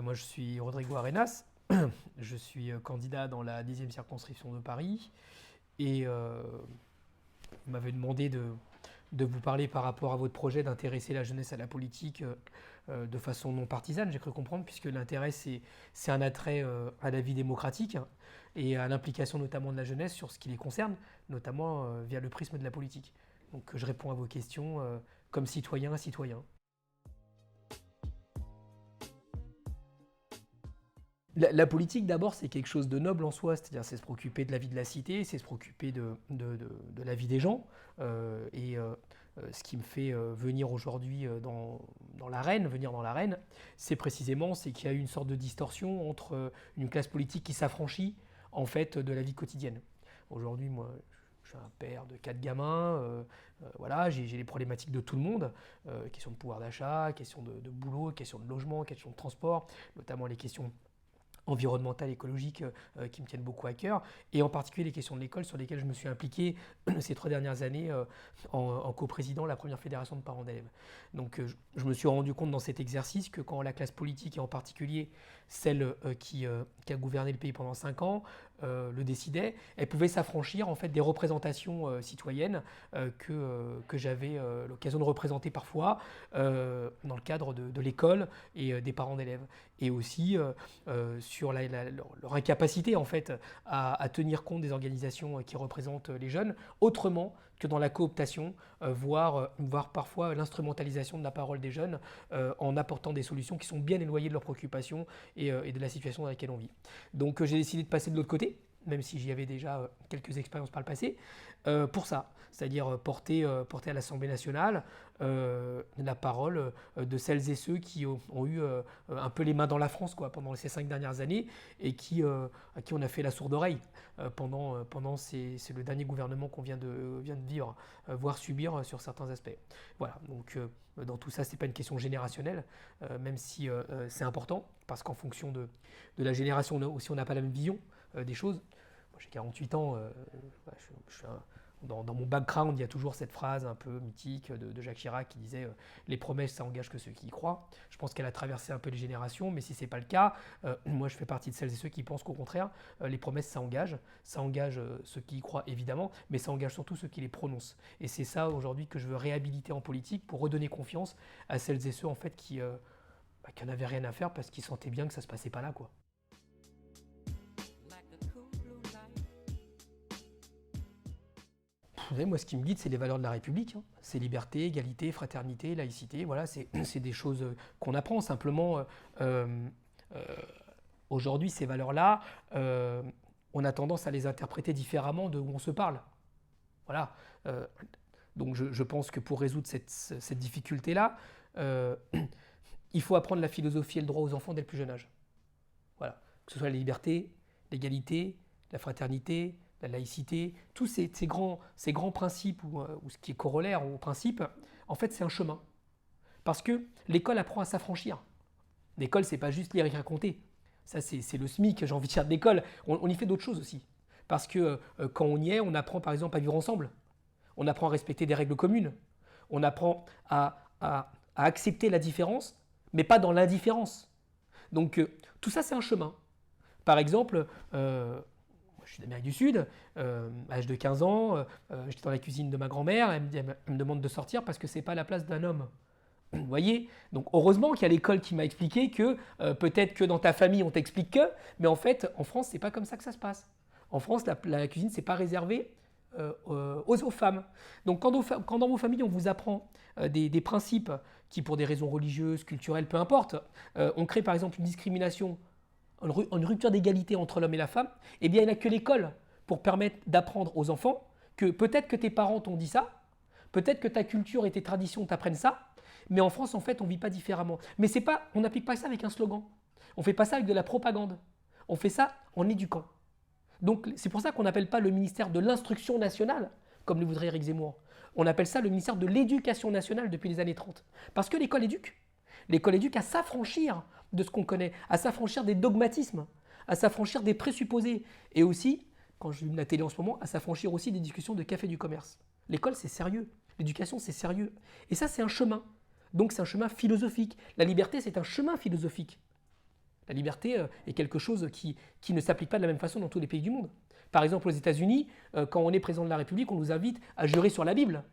Moi, je suis Rodrigo Arenas. Je suis candidat dans la 10e circonscription de Paris. Et vous m'avez demandé de vous parler par rapport à votre projet d'intéresser la jeunesse à la politique de façon non partisane, j'ai cru comprendre, puisque l'intérêt, c'est un attrait à la vie démocratique, hein, et à l'implication notamment de la jeunesse sur ce qui les concerne, notamment via le prisme de la politique. Donc je réponds à vos questions comme citoyen à citoyen. La politique, d'abord, c'est quelque chose de noble en soi, c'est-à-dire c'est se préoccuper de la vie de la cité, c'est se préoccuper de la vie des gens. Ce qui me fait venir aujourd'hui venir dans l'arène, c'est précisément c'est qu'il y a eu une sorte de distorsion entre une classe politique qui s'affranchit en fait de la vie quotidienne. Aujourd'hui, moi, je suis un père de 4 gamins, voilà, j'ai les problématiques de tout le monde, question de pouvoir d'achat, question de boulot, question de logement, question de transport, notamment les questions environnementales, écologiques qui me tiennent beaucoup à cœur, et en particulier les questions de l'école sur lesquelles je me suis impliqué ces 3 dernières années en coprésidant la première fédération de parents d'élèves. Donc je me suis rendu compte dans cet exercice que quand la classe politique, et en particulier celle qui a gouverné le pays pendant 5 ans, le décidait, elle pouvait s'affranchir en fait des représentations citoyennes que j'avais l'occasion de représenter parfois dans le cadre de l'école et des parents d'élèves. Et aussi sur leur incapacité en fait à tenir compte des organisations qui représentent les jeunes, autrement que dans la cooptation, voire parfois l'instrumentalisation de la parole des jeunes en apportant des solutions qui sont bien éloignées de leurs préoccupations et de la situation dans laquelle on vit. Donc j'ai décidé de passer de l'autre côté, même si j'y avais déjà quelques expériences par le passé, pour ça, c'est-à-dire porter à l'Assemblée nationale la parole de celles et ceux qui ont eu un peu les mains dans la France quoi, pendant ces 5 dernières années et à qui on a fait la sourde oreille c'est le dernier gouvernement qu'on vient de vivre, voire subir sur certains aspects. Voilà, donc dans tout ça, c'est pas une question générationnelle, même si c'est important, parce qu'en fonction de la génération aussi, on n'a pas la même vision des choses. Moi, j'ai 48 ans, je suis dans mon background, il y a toujours cette phrase un peu mythique de Jacques Chirac qui disait les promesses, ça engage que ceux qui y croient. Je pense qu'elle a traversé un peu les générations, mais si c'est pas le cas, moi je fais partie de celles et ceux qui pensent qu'au contraire, les promesses, ça engage. Ça engage ceux qui y croient évidemment, mais ça engage surtout ceux qui les prononcent. Et c'est ça aujourd'hui que je veux réhabiliter en politique pour redonner confiance à celles et ceux en fait qui n'en avaient rien à faire parce qu'ils sentaient bien que ça se passait pas là quoi. Vous savez, moi, ce qui me guide, c'est les valeurs de la République, hein. C'est liberté, égalité, fraternité, laïcité. Voilà, c'est des choses qu'on apprend. Simplement, aujourd'hui, ces valeurs-là, on a tendance à les interpréter différemment de où on se parle. Voilà. Donc, je pense que pour résoudre cette difficulté-là, il faut apprendre la philosophie et le droit aux enfants dès le plus jeune âge. Voilà. Que ce soit la liberté, l'égalité, la fraternité, la laïcité, tous ces grands principes ou ce qui est corollaire aux principes, en fait c'est un chemin. Parce que l'école apprend à s'affranchir. L'école c'est pas juste lire et raconter. Ça c'est le SMIC, j'ai envie de dire de l'école. On y fait d'autres choses aussi. Parce que quand on y est, on apprend par exemple à vivre ensemble. On apprend à respecter des règles communes. On apprend à accepter la différence, mais pas dans l'indifférence. Donc tout ça c'est un chemin. Par exemple, je suis d'Amérique du Sud, à l'âge de 15 ans, j'étais dans la cuisine de ma grand-mère, elle me demande de sortir parce que c'est pas la place d'un homme. Vous voyez? Donc heureusement qu'il y a l'école qui m'a expliqué que peut-être que dans ta famille on t'explique que, mais en fait en France c'est pas comme ça que ça se passe. En France la cuisine c'est pas réservé aux femmes. Donc quand dans vos familles on vous apprend des principes qui pour des raisons religieuses, culturelles, peu importe, on crée par exemple une discrimination, une rupture d'égalité entre l'homme et la femme, eh bien il n'y a que l'école pour permettre d'apprendre aux enfants que peut-être que tes parents t'ont dit ça, peut-être que ta culture et tes traditions t'apprennent ça, mais en France en fait on ne vit pas différemment. Mais on n'applique pas ça avec un slogan, on ne fait pas ça avec de la propagande, on fait ça en éduquant. Donc c'est pour ça qu'on n'appelle pas le ministère de l'instruction nationale, comme le voudrait Éric Zemmour. On appelle ça le ministère de l'éducation nationale depuis les années 30. Parce que l'école éduque. L'école éduque à s'affranchir de ce qu'on connaît, à s'affranchir des dogmatismes, à s'affranchir des présupposés. Et aussi, quand je lis la télé en ce moment, à s'affranchir aussi des discussions de café du commerce. L'école, c'est sérieux. L'éducation, c'est sérieux. Et ça, c'est un chemin. Donc c'est un chemin philosophique. La liberté, c'est un chemin philosophique. La liberté est quelque chose qui ne s'applique pas de la même façon dans tous les pays du monde. Par exemple, aux États-Unis, quand on est président de la République, on nous invite à jurer sur la Bible.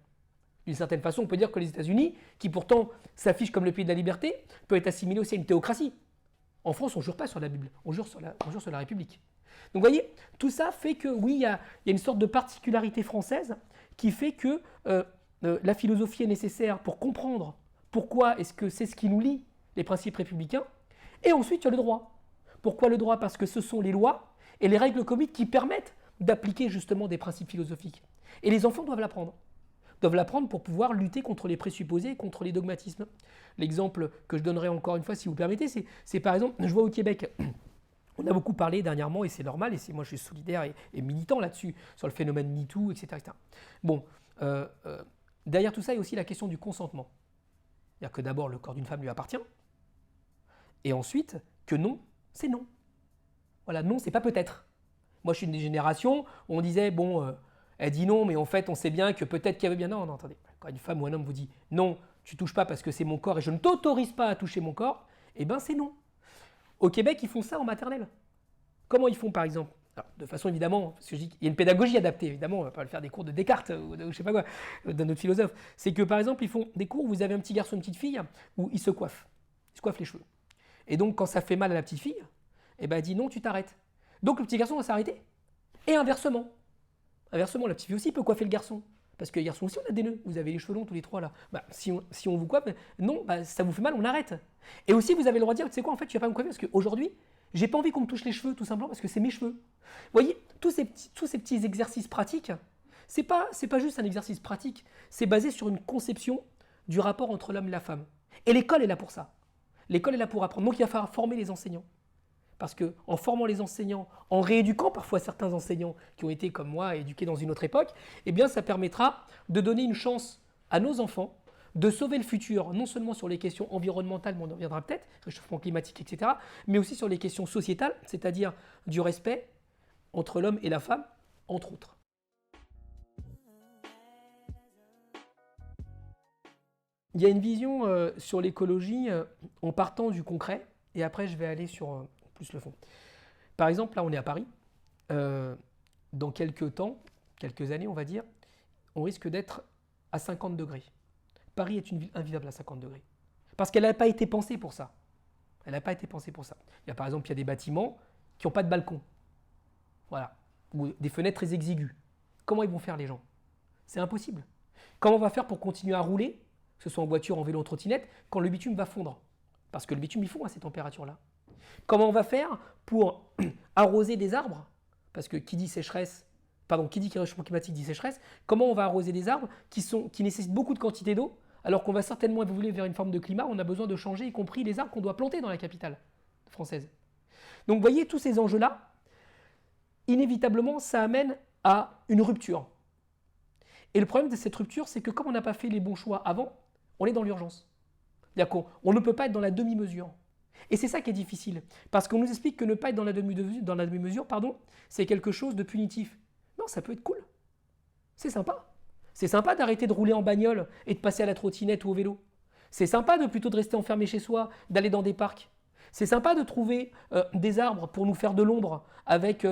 D'une certaine façon, on peut dire que les États-Unis, qui pourtant s'affichent comme le pays de la liberté, peut être assimilé aussi à une théocratie. En France, on ne jure pas sur la Bible, on jure sur la République. Donc vous voyez, tout ça fait que oui, il y a une sorte de particularité française qui fait que la philosophie est nécessaire pour comprendre pourquoi est-ce que c'est ce qui nous lie, les principes républicains. Et ensuite, il y a le droit. Pourquoi le droit? Parce que ce sont les lois et les règles comiques qui permettent d'appliquer justement des principes philosophiques. Et les enfants doivent l'apprendre. Doivent l'apprendre pour pouvoir lutter contre les présupposés et contre les dogmatismes. L'exemple que je donnerai encore une fois, si vous permettez, c'est par exemple, je vois au Québec, on a beaucoup parlé dernièrement, et c'est normal, et moi je suis solidaire et militant là-dessus, sur le phénomène MeToo, etc. Bon, derrière tout ça, il y a aussi la question du consentement. C'est-à-dire que d'abord, le corps d'une femme lui appartient, et ensuite, que non, c'est non. Voilà, non, c'est pas peut-être. Moi, je suis d'une génération où on disait, bon, elle dit non, mais en fait, on sait bien que peut-être qu'il y avait bien. Non, non, attendez. Quand une femme ou un homme vous dit non, tu touches pas parce que c'est mon corps et je ne t'autorise pas à toucher mon corps, eh bien, c'est non. Au Québec, ils font ça en maternelle. Comment ils font, par exemple? Alors, de façon évidemment, parce que je dis qu'il y a une pédagogie adaptée, évidemment, on ne va pas faire des cours de Descartes ou de je sais pas quoi, d'un autre philosophe. C'est que, par exemple, ils font des cours où vous avez un petit garçon, une petite fille, où ils se coiffent les cheveux. Et donc, quand ça fait mal à la petite fille, eh ben, elle dit non, tu t'arrêtes. Donc, le petit garçon va s'arrêter. Et inversement. Inversement, la petite fille aussi peut coiffer le garçon. Parce que les garçons aussi, on a des nœuds. Vous avez les cheveux longs tous les trois là. Bah, si on vous coiffe, non, bah, ça vous fait mal, on arrête. Et aussi, vous avez le droit de dire, tu sais quoi, en fait, tu vas pas me coiffer parce qu'aujourd'hui, j'ai pas envie qu'on me touche les cheveux, tout simplement parce que c'est mes cheveux. Vous voyez, tous ces petits exercices pratiques, c'est pas juste un exercice pratique, c'est basé sur une conception du rapport entre l'homme et la femme. Et l'école est là pour ça. L'école est là pour apprendre. Donc il va falloir former les enseignants. Parce qu'en formant les enseignants, en rééduquant parfois certains enseignants qui ont été comme moi éduqués dans une autre époque, eh bien ça permettra de donner une chance à nos enfants de sauver le futur, non seulement sur les questions environnementales, mais on en reviendra peut-être, réchauffement climatique, etc., mais aussi sur les questions sociétales, c'est-à-dire du respect entre l'homme et la femme, entre autres. Il y a une vision sur l'écologie en partant du concret, et après je vais aller sur plus le fond. Par exemple, là on est à Paris, dans quelques temps, quelques années on va dire, on risque d'être à 50 degrés. Paris est une ville invivable à 50 degrés. Parce qu'elle n'a pas été pensée pour ça. Elle n'a pas été pensée pour ça. Par exemple, il y a des bâtiments qui n'ont pas de balcon. Voilà. Ou des fenêtres très exiguës. Comment ils vont faire les gens? C'est impossible. Comment on va faire pour continuer à rouler, que ce soit en voiture, en vélo, en trottinette, quand le bitume va fondre? Parce que le bitume, il fond à ces températures-là. Comment on va faire pour arroser des arbres? Parce que qui dit sécheresse, qui dit réchauffement climatique dit sécheresse. Comment on va arroser des arbres qui nécessitent beaucoup de quantité d'eau, alors qu'on va certainement évoluer vers une forme de climat où on a besoin de changer, y compris les arbres qu'on doit planter dans la capitale française. Donc vous voyez, tous ces enjeux-là, inévitablement, ça amène à une rupture. Et le problème de cette rupture, c'est que comme on n'a pas fait les bons choix avant, on est dans l'urgence. C'est-à-dire qu'on ne peut pas être dans la demi-mesure. Et c'est ça qui est difficile, parce qu'on nous explique que ne pas être dans la demi-mesure, c'est quelque chose de punitif. Non, ça peut être cool. C'est sympa. C'est sympa d'arrêter de rouler en bagnole et de passer à la trottinette ou au vélo. C'est sympa plutôt de rester enfermé chez soi, d'aller dans des parcs. C'est sympa de trouver des arbres pour nous faire de l'ombre avec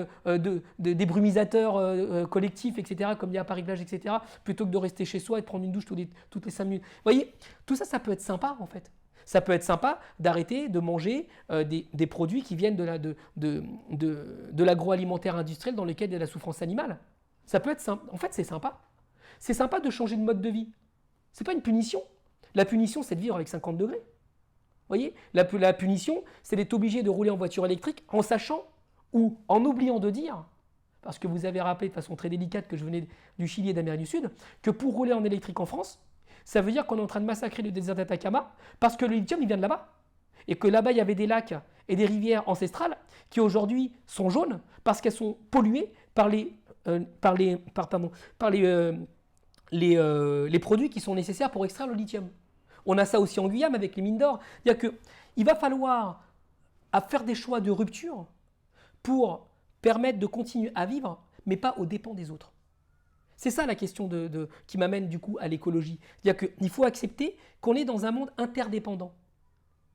des brumisateurs collectifs, etc., comme il y a à Paris-Plage, etc., plutôt que de rester chez soi et de prendre une douche toutes les 5 minutes. Vous voyez, tout ça, ça peut être sympa en fait. Ça peut être sympa d'arrêter de manger des produits qui viennent de l'agroalimentaire industriel dans lequel il y a de la souffrance animale. Ça peut être sympa. En fait, c'est sympa. C'est sympa de changer de mode de vie. Ce n'est pas une punition. La punition, c'est de vivre avec 50 degrés. Vous voyez, la punition, c'est d'être obligé de rouler en voiture électrique en sachant ou en oubliant de dire, parce que vous avez rappelé de façon très délicate que je venais du Chili et d'Amérique du Sud, que pour rouler en électrique en France, ça veut dire qu'on est en train de massacrer le désert d'Atacama parce que le lithium, il vient de là-bas. Et que là-bas, il y avait des lacs et des rivières ancestrales qui aujourd'hui sont jaunes parce qu'elles sont polluées par les produits qui sont nécessaires pour extraire le lithium. On a ça aussi en Guyane avec les mines d'or. C'est-à-dire qu'il va falloir faire des choix de rupture pour permettre de continuer à vivre, mais pas aux dépens des autres. C'est ça la question qui m'amène du coup à l'écologie. C'est-à-dire qu'il faut accepter qu'on est dans un monde interdépendant.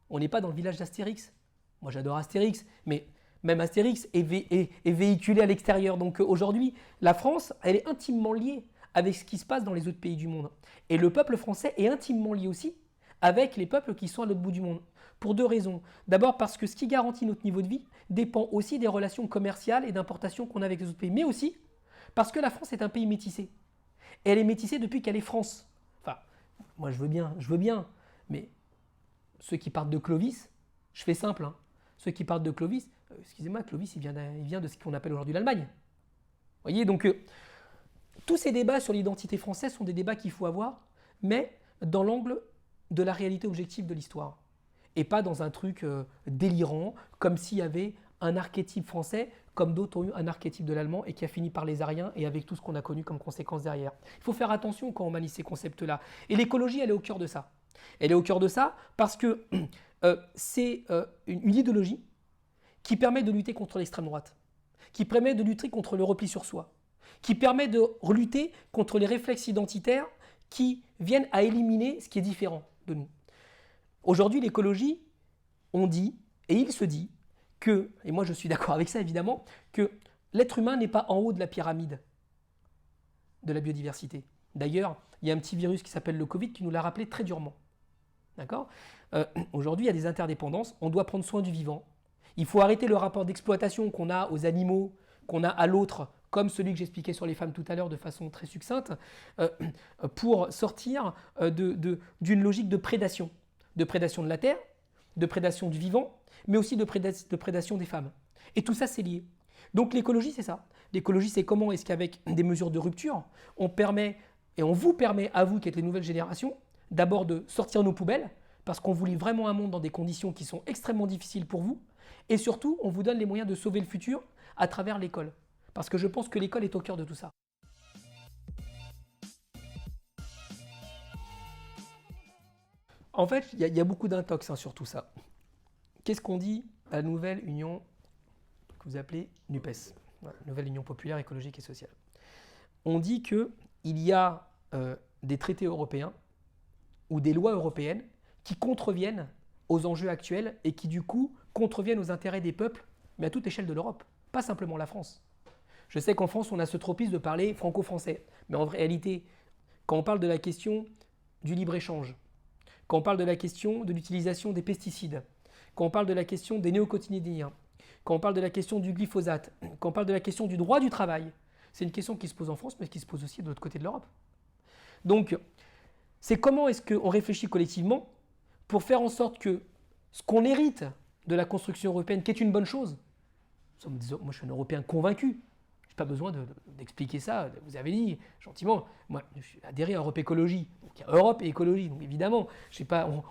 On n'est pas dans le village d'Astérix. Moi j'adore Astérix, mais même Astérix est véhiculé à l'extérieur. Donc aujourd'hui, la France, elle est intimement liée avec ce qui se passe dans les autres pays du monde. Et le peuple français est intimement lié aussi avec les peuples qui sont à l'autre bout du monde. Pour deux raisons. D'abord parce que ce qui garantit notre niveau de vie dépend aussi des relations commerciales et d'importation qu'on a avec les autres pays. Mais aussi parce que la France est un pays métissé. Et elle est métissée depuis qu'elle est France. Enfin, moi je veux bien. Mais ceux qui partent de Clovis, je fais simple, hein. Ceux qui partent de Clovis, excusez-moi, Clovis il vient de ce qu'on appelle aujourd'hui l'Allemagne. Vous voyez, donc tous ces débats sur l'identité française sont des débats qu'il faut avoir, mais dans l'angle de la réalité objective de l'histoire. Et pas dans un truc délirant, comme s'il y avait un archétype français, comme d'autres ont eu un archétype de l'allemand et qui a fini par les Ariens et avec tout ce qu'on a connu comme conséquence derrière. Il faut faire attention quand on manie ces concepts-là. Et l'écologie, elle est au cœur de ça. Elle est au cœur de ça parce que c'est une idéologie qui permet de lutter contre l'extrême droite, qui permet de lutter contre le repli sur soi, qui permet de lutter contre les réflexes identitaires qui viennent à éliminer ce qui est différent de nous. Aujourd'hui, l'écologie, on dit, et il se dit, que, et moi je suis d'accord avec ça évidemment, que l'être humain n'est pas en haut de la pyramide de la biodiversité. D'ailleurs, il y a un petit virus qui s'appelle le Covid qui nous l'a rappelé très durement. D'accord ? Aujourd'hui, il y a des interdépendances, on doit prendre soin du vivant. Il faut arrêter le rapport d'exploitation qu'on a aux animaux, qu'on a à l'autre, comme celui que j'expliquais sur les femmes tout à l'heure de façon très succincte, pour sortir d'une logique de prédation. De prédation de la terre, de prédation du vivant, mais aussi de prédation des femmes. Et tout ça, c'est lié. Donc l'écologie, c'est ça. L'écologie, c'est comment est-ce qu'avec des mesures de rupture, on permet, et on vous permet, à vous qui êtes les nouvelles générations, d'abord de sortir nos poubelles, parce qu'on vous lit vraiment un monde dans des conditions qui sont extrêmement difficiles pour vous, et surtout, on vous donne les moyens de sauver le futur à travers l'école. Parce que je pense que l'école est au cœur de tout ça. En fait, il y a beaucoup d'intox sur tout ça. Qu'est-ce qu'on dit à la nouvelle union que vous appelez NUPES, Nouvelle Union Populaire, Écologique et Sociale? On dit qu'il y a des traités européens ou des lois européennes qui contreviennent aux enjeux actuels et qui du coup contreviennent aux intérêts des peuples, mais à toute échelle de l'Europe, pas simplement la France. Je sais qu'en France, on a ce tropisme de parler franco-français, mais en réalité, quand on parle de la question du libre-échange, quand on parle de la question de l'utilisation des pesticides, quand on parle de la question des néonicotinoïdes, quand on parle de la question du glyphosate, quand on parle de la question du droit du travail, c'est une question qui se pose en France, mais qui se pose aussi de l'autre côté de l'Europe. Donc, c'est comment est-ce qu'on réfléchit collectivement pour faire en sorte que ce qu'on hérite de la construction européenne, qui est une bonne chose, moi je suis un Européen convaincu, je n'ai pas besoin d'expliquer ça, vous avez dit gentiment, moi je suis adhéré à Europe Écologie, donc il y a Europe et écologie, donc évidemment,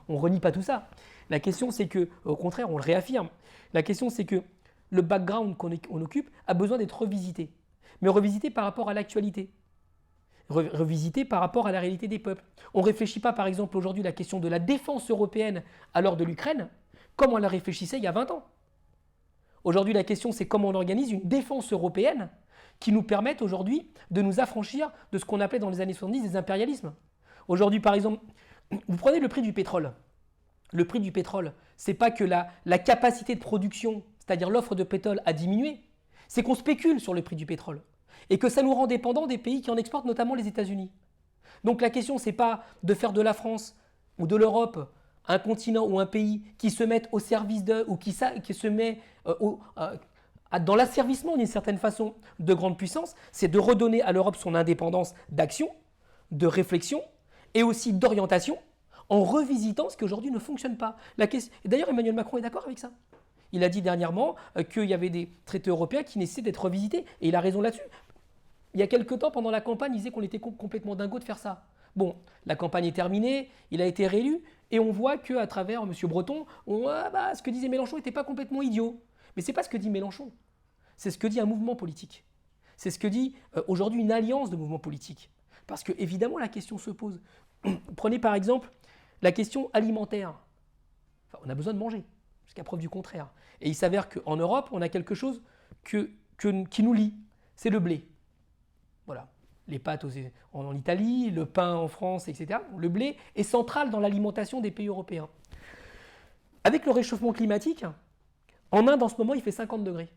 on ne renie pas tout ça. La question c'est que, au contraire, on le réaffirme, la question c'est que le background qu'on occupe a besoin d'être revisité, mais revisité par rapport à l'actualité. Revisité par rapport à la réalité des peuples. On ne réfléchit pas par exemple aujourd'hui la question de la défense européenne à l'heure de l'Ukraine comme on la réfléchissait il y a 20 ans. Aujourd'hui la question c'est comment on organise une défense européenne qui nous permette aujourd'hui de nous affranchir de ce qu'on appelait dans les années 70 des impérialismes. Aujourd'hui par exemple, vous prenez le prix du pétrole. Le prix du pétrole, c'est pas que la capacité de production, c'est-à-dire l'offre de pétrole a diminué, c'est qu'on spécule sur le prix du pétrole. Et que ça nous rend dépendants des pays qui en exportent, notamment les États-Unis. Donc la question, ce n'est pas de faire de la France ou de l'Europe un continent ou un pays qui se met au service de, ou qui se met dans l'asservissement d'une certaine façon de grande puissance, c'est de redonner à l'Europe son indépendance d'action, de réflexion et aussi d'orientation en revisitant ce qui aujourd'hui ne fonctionne pas. Et d'ailleurs, Emmanuel Macron est d'accord avec ça. Il a dit dernièrement qu'il y avait des traités européens qui nécessitaient d'être revisités et il a raison là-dessus. Il y a quelque temps, pendant la campagne, il disait qu'on était complètement dingo de faire ça. Bon, la campagne est terminée, il a été réélu, et on voit qu'à travers M. Breton, ce que disait Mélenchon n'était pas complètement idiot. Mais ce n'est pas ce que dit Mélenchon, c'est ce que dit un mouvement politique. C'est ce que dit aujourd'hui une alliance de mouvements politiques. Parce que évidemment, la question se pose. Prenez par exemple la question alimentaire. Enfin, on a besoin de manger, jusqu'à preuve du contraire. Et il s'avère qu'en Europe, on a quelque chose qui nous lie, c'est le blé. Voilà, les pâtes en Italie, le pain en France, etc. Le blé est central dans l'alimentation des pays européens. Avec le réchauffement climatique, En Inde, en ce moment, il fait 50 degrés.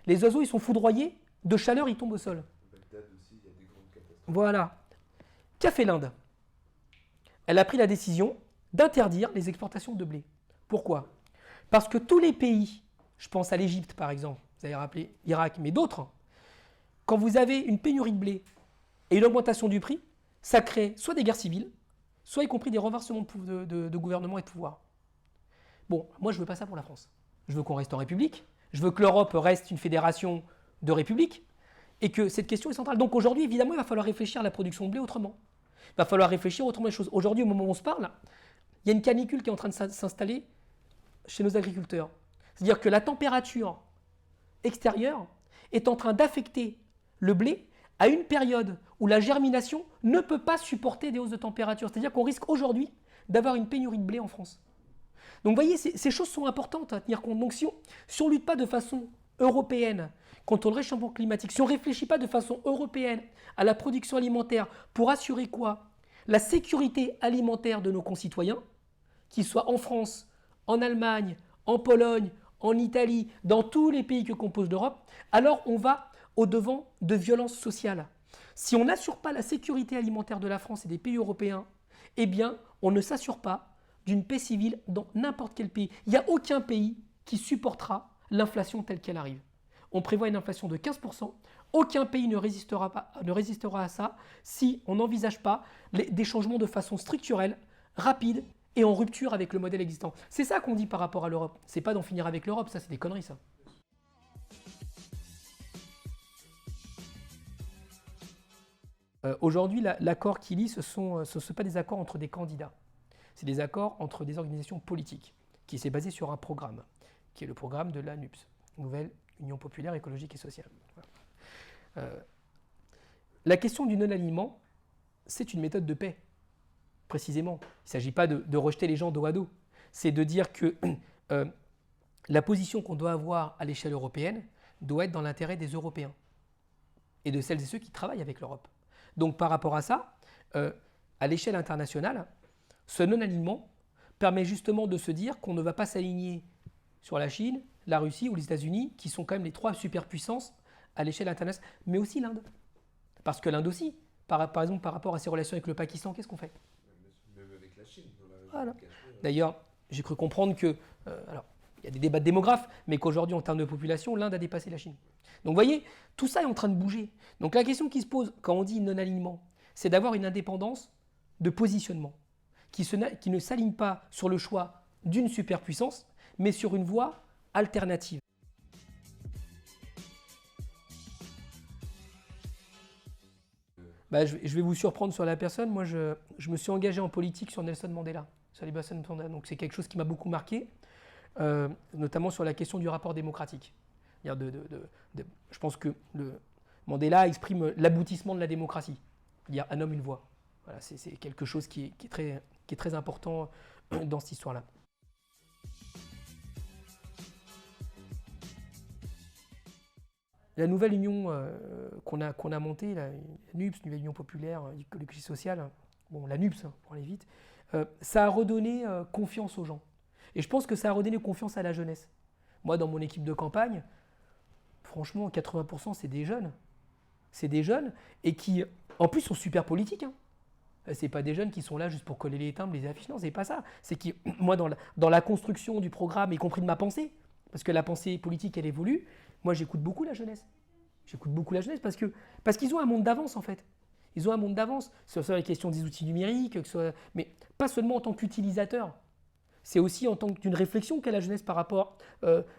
Les oiseaux, ils sont foudroyés, de chaleur, ils tombent au sol. Bagdad aussi, il y a des grandes catastrophes. Voilà. Qu'a fait l'Inde? Elle a pris la décision d'interdire les exportations de blé. Pourquoi? Parce que tous les pays, je pense à l'Égypte par exemple, vous avez rappelé l'Irak, mais d'autres, quand vous avez une pénurie de blé et une augmentation du prix, ça crée soit des guerres civiles, soit y compris des renversements de gouvernement et de pouvoir. Bon, moi je ne veux pas ça pour la France. Je veux qu'on reste en République, je veux que l'Europe reste une fédération de républiques, et que cette question est centrale. Donc aujourd'hui, évidemment, il va falloir réfléchir à la production de blé autrement. Il va falloir réfléchir autrement les choses. Aujourd'hui, au moment où on se parle, il y a une canicule qui est en train de s'installer chez nos agriculteurs. C'est-à-dire que la température extérieure est en train d'affecter le blé à une période où la germination ne peut pas supporter des hausses de température. C'est-à-dire qu'on risque aujourd'hui d'avoir une pénurie de blé en France. Donc vous voyez, ces choses sont importantes à tenir compte. Donc si on ne lutte pas de façon européenne contre le réchauffement climatique, si on ne réfléchit pas de façon européenne à la production alimentaire pour assurer quoi? La sécurité alimentaire de nos concitoyens, qu'ils soient en France, en Allemagne, en Pologne, en Italie, dans tous les pays que compose l'Europe, alors on va au-devant de violences sociales. Si on n'assure pas la sécurité alimentaire de la France et des pays européens, eh bien, on ne s'assure pas d'une paix civile dans n'importe quel pays. Il n'y a aucun pays qui supportera l'inflation telle qu'elle arrive. On prévoit une inflation de 15%. Aucun pays ne résistera à ça si on n'envisage pas des changements de façon structurelle, rapide et en rupture avec le modèle existant. C'est ça qu'on dit par rapport à l'Europe. C'est pas d'en finir avec l'Europe, ça c'est des conneries ça. Aujourd'hui, l'accord qui lie, ce sont pas des accords entre des candidats. C'est des accords entre des organisations politiques qui s'est basé sur un programme, qui est le programme de la NUPS, Nouvelle Union Populaire Écologique et Sociale. Voilà. La question du non-alignement, c'est une méthode de paix, précisément. Il ne s'agit pas de rejeter les gens dos à dos. C'est de dire que la position qu'on doit avoir à l'échelle européenne doit être dans l'intérêt des Européens et de celles et ceux qui travaillent avec l'Europe. Donc par rapport à ça, à l'échelle internationale, ce non-alignement permet justement de se dire qu'on ne va pas s'aligner sur la Chine, la Russie ou les États-Unis, qui sont quand même les trois superpuissances à l'échelle internationale, mais aussi l'Inde. Parce que l'Inde aussi, par exemple par rapport à ses relations avec le Pakistan, qu'est-ce qu'on fait? Même avec la Chine. Voilà. D'ailleurs, j'ai cru comprendre que, alors, il y a des débats de démographes, mais qu'aujourd'hui, en termes de population, l'Inde a dépassé la Chine. Donc vous voyez, tout ça est en train de bouger. Donc la question qui se pose quand on dit non-alignement, c'est d'avoir une indépendance de positionnement qui ne s'aligne pas sur le choix d'une superpuissance, mais sur une voie alternative. Je vais vous surprendre sur la personne. Moi, je me suis engagé en politique sur Nelson Mandela, sur les Nelson Mandela. Donc c'est quelque chose qui m'a beaucoup marqué, notamment sur la question du rapport démocratique. Je pense que Mandela exprime l'aboutissement de la démocratie. Il y a un homme, une voix. Voilà, c'est quelque chose qui est très important dans cette histoire-là. La nouvelle union qu'on a montée, la NUPS, Nouvelle Union Populaire, Écologie Sociale, bon, la NUPS, pour aller vite, ça a redonné confiance aux gens. Et je pense que ça a redonné confiance à la jeunesse. Moi, dans mon équipe de campagne, franchement, 80% c'est des jeunes. C'est des jeunes et qui, en plus, sont super politiques. Hein. C'est pas des jeunes qui sont là juste pour coller les timbres, les affiches. Non, c'est pas ça. C'est que moi, dans la construction du programme, y compris de ma pensée, parce que la pensée politique, elle évolue, moi, j'écoute beaucoup la jeunesse. J'écoute beaucoup la jeunesse parce qu'ils ont un monde d'avance, en fait. Ils ont un monde d'avance sur la question des outils numériques, mais pas seulement en tant qu'utilisateur. C'est aussi en tant qu'une réflexion qu'a la jeunesse par rapport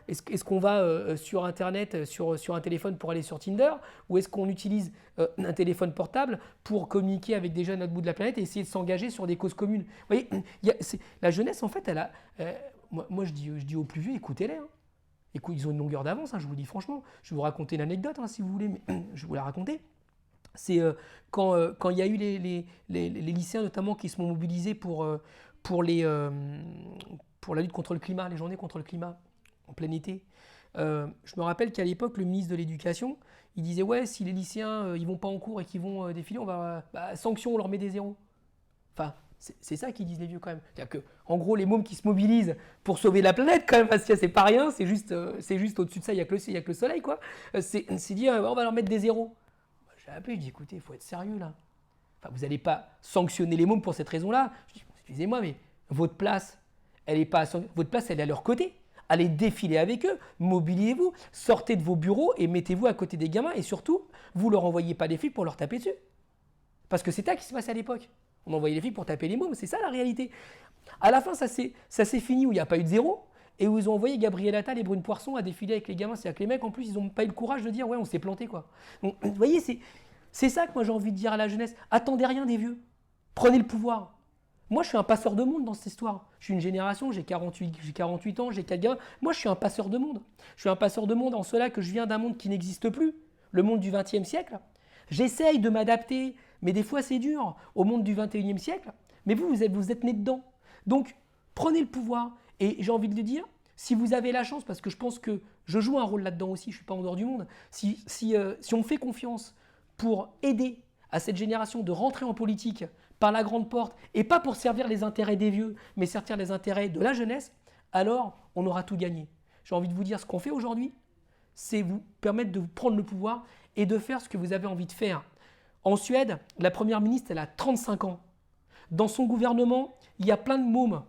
est-ce qu'on va sur Internet, sur un téléphone pour aller sur Tinder, ou est-ce qu'on utilise un téléphone portable pour communiquer avec des jeunes à l'autre bout de la planète et essayer de s'engager sur des causes communes. Vous voyez, la jeunesse, en fait, elle a... moi, je dis aux plus vieux, écoutez-les. Hein. Ils ont une longueur d'avance, hein, je vous dis franchement. Je vais vous raconter une anecdote, hein, si vous voulez, mais je vais vous la raconter. C'est quand il y a eu les lycéens, notamment, qui se sont mobilisés pour la lutte contre le climat, les journées contre le climat, en plein été. Je me rappelle qu'à l'époque, le ministre de l'Éducation, il disait « Ouais, si les lycéens ils vont pas en cours et qu'ils vont défiler, on va sanction, on leur met des zéros. » Enfin, C'est ça qu'ils disent les vieux quand même. C'est-à-dire que, en gros, les mômes qui se mobilisent pour sauver la planète quand même, parce que c'est pas rien, c'est juste au-dessus de ça, il n'y a que le soleil quoi. C'est dire on va leur mettre des zéros. J'ai appelé, je dis écoutez, il faut être sérieux là. Enfin, vous n'allez pas sanctionner les mômes pour cette raison-là. Je dis excusez-moi, mais votre place, elle est à leur côté. Allez défiler avec eux, mobilisez-vous, sortez de vos bureaux et mettez-vous à côté des gamins et surtout, vous leur envoyez pas des flics pour leur taper dessus. Parce que c'est ça qui se passait à l'époque. On envoyait les flics pour taper les mômes, c'est ça la réalité. À la fin, ça s'est fini où il n'y a pas eu de zéro et où ils ont envoyé Gabriel Attal et Brune Poisson à défiler avec les gamins. C'est-à-dire que les mecs, en plus, ils n'ont pas eu le courage de dire ouais, on s'est planté quoi. Donc, vous voyez, c'est ça que moi j'ai envie de dire à la jeunesse. Attendez rien des vieux. Prenez le pouvoir. Moi, je suis un passeur de monde dans cette histoire. Je suis une génération, j'ai 48 ans, j'ai 4 gamins. Moi, je suis un passeur de monde. Je suis un passeur de monde en cela que je viens d'un monde qui n'existe plus, le monde du XXe siècle. J'essaye de m'adapter, mais des fois c'est dur, au monde du XXIe siècle. Mais vous êtes né dedans. Donc, prenez le pouvoir. Et j'ai envie de le dire, si vous avez la chance, parce que je pense que je joue un rôle là-dedans aussi, je ne suis pas en dehors du monde, si on me fait confiance pour aider à cette génération de rentrer en politique par la grande porte, et pas pour servir les intérêts des vieux, mais servir les intérêts de la jeunesse, alors on aura tout gagné. J'ai envie de vous dire, ce qu'on fait aujourd'hui, c'est vous permettre de prendre le pouvoir et de faire ce que vous avez envie de faire. En Suède, la première ministre, elle a 35 ans. Dans son gouvernement, il y a plein de mômes,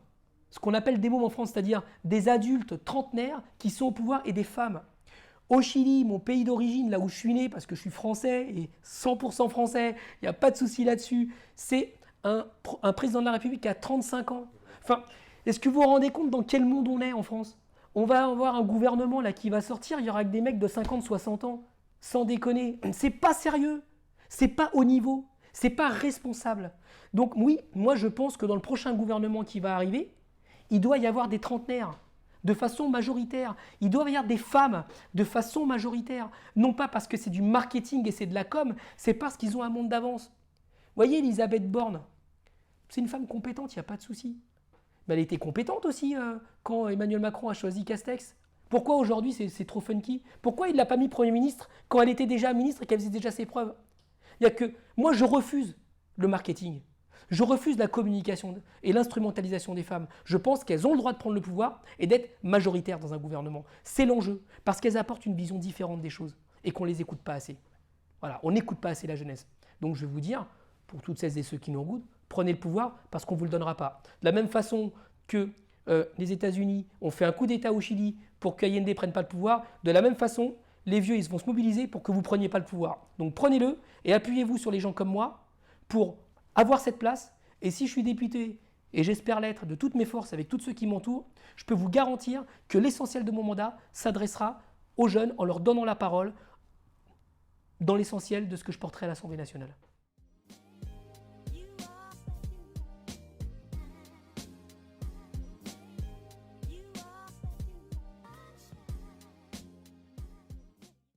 ce qu'on appelle des mômes en France, c'est-à-dire des adultes trentenaires qui sont au pouvoir et des femmes. Au Chili, mon pays d'origine, là où je suis né, parce que je suis français et 100% français, il n'y a pas de souci là-dessus, c'est un président de la République qui a 35 ans. Enfin, est-ce que vous vous rendez compte dans quel monde on est en France? On va avoir un gouvernement là qui va sortir, il y aura que des mecs de 50, 60 ans. Sans déconner, c'est pas sérieux, c'est pas haut niveau, c'est pas responsable. Donc oui, moi je pense que dans le prochain gouvernement qui va arriver, il doit y avoir des trentenaires de façon majoritaire. Il doit y avoir des femmes de façon majoritaire. Non pas parce que c'est du marketing et c'est de la com, c'est parce qu'ils ont un monde d'avance. Vous voyez Elisabeth Borne, c'est une femme compétente, il n'y a pas de souci. Mais elle était compétente aussi quand Emmanuel Macron a choisi Castex. Pourquoi aujourd'hui c'est trop funky? Pourquoi il ne l'a pas mis Premier ministre quand elle était déjà ministre et qu'elle faisait déjà ses preuves? Il y a que moi je refuse le marketing. Je refuse la communication et l'instrumentalisation des femmes. Je pense qu'elles ont le droit de prendre le pouvoir et d'être majoritaires dans un gouvernement. C'est l'enjeu, parce qu'elles apportent une vision différente des choses et qu'on ne les écoute pas assez. Voilà, on n'écoute pas assez la jeunesse. Donc je vais vous dire, pour toutes celles et ceux qui nous goûtent, prenez le pouvoir parce qu'on ne vous le donnera pas. De la même façon que les États-Unis ont fait un coup d'État au Chili pour qu'Allende ne prenne pas le pouvoir, de la même façon, les vieux ils vont se mobiliser pour que vous ne preniez pas le pouvoir. Donc prenez-le et appuyez-vous sur les gens comme moi pour avoir cette place. Et si je suis député, et j'espère l'être de toutes mes forces avec tous ceux qui m'entourent, je peux vous garantir que l'essentiel de mon mandat s'adressera aux jeunes en leur donnant la parole dans l'essentiel de ce que je porterai à l'Assemblée nationale.